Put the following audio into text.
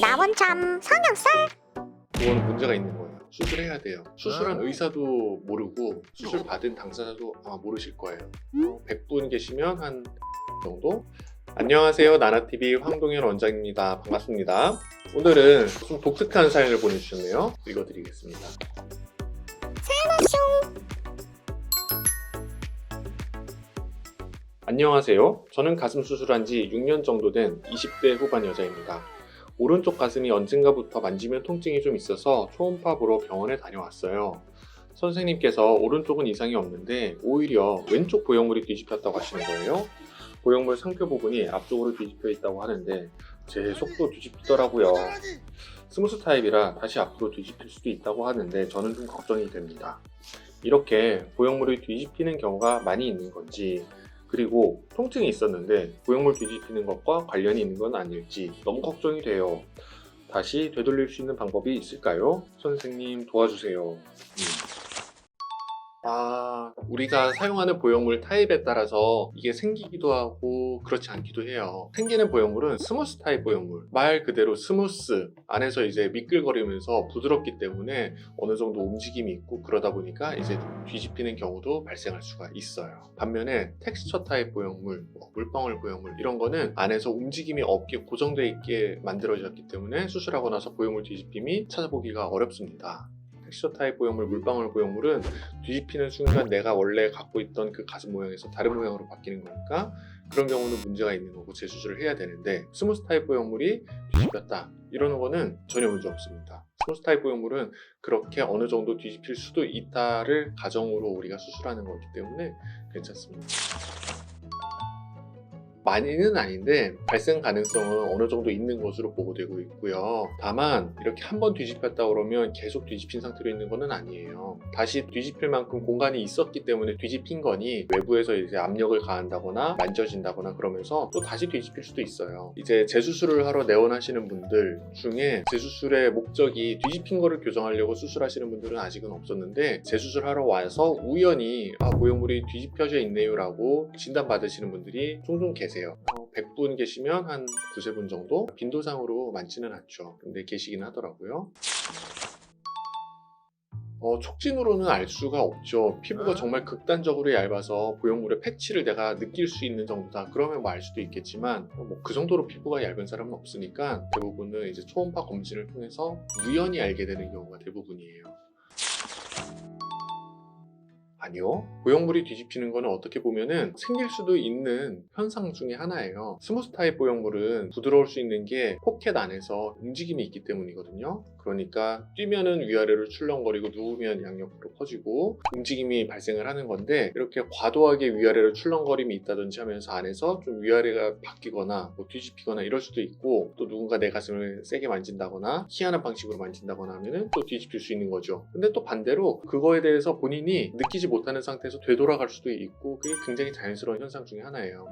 나원참 성형살? 그거는 문제가 있는 거예요. 수술해야 돼요. 수술한 의사도 모르고 수술 받은 당사자도 아마 모르실 거예요. 100분 계시면 한 정도? 안녕하세요. 나나TV 황동현 원장입니다. 반갑습니다. 오늘은 좀 독특한 사연을 보내주셨네요. 읽어드리겠습니다. 안녕하세요. 저는 가슴 수술한 지 6년 정도 된 20대 후반 여자입니다. 오른쪽 가슴이 언젠가부터 만지면 통증이 좀 있어서 초음파 보러 병원에 다녀왔어요. 선생님께서 오른쪽은 이상이 없는데 오히려 왼쪽 보형물이 뒤집혔다고 하시는 거예요. 보형물 상표 부분이 앞쪽으로 뒤집혀 있다고 하는데 제 속도 뒤집히더라고요. 스무스 타입이라 다시 앞으로 뒤집힐 수도 있다고 하는데 저는 좀 걱정이 됩니다. 이렇게 보형물이 뒤집히는 경우가 많이 있는 건지, 그리고 통증이 있었는데 보형물 뒤집히는 것과 관련이 있는 건 아닐지 너무 걱정이 돼요. 다시 되돌릴 수 있는 방법이 있을까요? 선생님 도와주세요. 우리가 사용하는 보형물 타입에 따라서 이게 생기기도 하고 그렇지 않기도 해요. 생기는 보형물은 스무스 타입 보형물, 말 그대로 스무스, 안에서 이제 미끌거리면서 부드럽기 때문에 어느 정도 움직임이 있고 그러다 보니까 이제 뒤집히는 경우도 발생할 수가 있어요. 반면에 텍스처 타입 보형물, 물방울 보형물 이런 거는 안에서 움직임이 없게 고정되어 있게 만들어졌기 때문에 수술하고 나서 보형물 뒤집힘이 찾아보기가 어렵습니다. 텍스처 타입 보형물, 물방울 보형물은 뒤집히는 순간 내가 원래 갖고 있던 그 가슴 모양에서 다른 모양으로 바뀌는 거니까 그런 경우는 문제가 있는 거고 재수술을 해야 되는데, 스무스 타입 보형물이 뒤집혔다 이러는 거는 전혀 문제 없습니다. 스무스 타입 보형물은 그렇게 어느 정도 뒤집힐 수도 있다를 가정으로 우리가 수술하는 거기 때문에 괜찮습니다. 많이는 아닌데 발생 가능성은 어느 정도 있는 것으로 보고되고 있고요. 다만 이렇게 한번 뒤집혔다 그러면 계속 뒤집힌 상태로 있는 것은 아니에요. 다시 뒤집힐 만큼 공간이 있었기 때문에 뒤집힌 거니 외부에서 이제 압력을 가한다거나 만져진다거나 그러면서 또 다시 뒤집힐 수도 있어요. 이제 재수술을 하러 내원하시는 분들 중에 재수술의 목적이 뒤집힌 거를 교정하려고 수술하시는 분들은 아직은 없었는데, 재수술하러 와서 우연히 보형물이 뒤집혀져 있네요 라고 진단받으시는 분들이 종종 계세요. 100분 계시면 한 두세 분 정도? 빈도상으로 많지는 않죠. 근데 계시긴 하더라고요. 촉진으로는 알 수가 없죠. 피부가 정말 극단적으로 얇아서 보형물의 패치를 내가 느낄 수 있는 정도다 그러면 뭐 알 수도 있겠지만, 그 정도로 피부가 얇은 사람은 없으니까 대부분은 이제 초음파 검진을 통해서 우연히 알게 되는 경우가 대부분이에요. 아니요. 보형물이 뒤집히는 거는 어떻게 보면은 생길 수도 있는 현상 중에 하나예요. 스무스 타입 보형물은 부드러울 수 있는 게 포켓 안에서 움직임이 있기 때문이거든요. 그러니까 뛰면은 위아래로 출렁거리고 누우면 양옆으로 퍼지고 움직임이 발생을 하는 건데, 이렇게 과도하게 위아래로 출렁거림이 있다든지 하면서 안에서 좀 위아래가 바뀌거나 뒤집히거나 이럴 수도 있고, 또 누군가 내 가슴을 세게 만진다거나 희한한 방식으로 만진다거나 하면은 또 뒤집힐 수 있는 거죠. 근데 또 반대로 그거에 대해서 본인이 느끼지 못하는 상태에서 되돌아갈 수도 있고, 그게 굉장히 자연스러운 현상 중에 하나예요.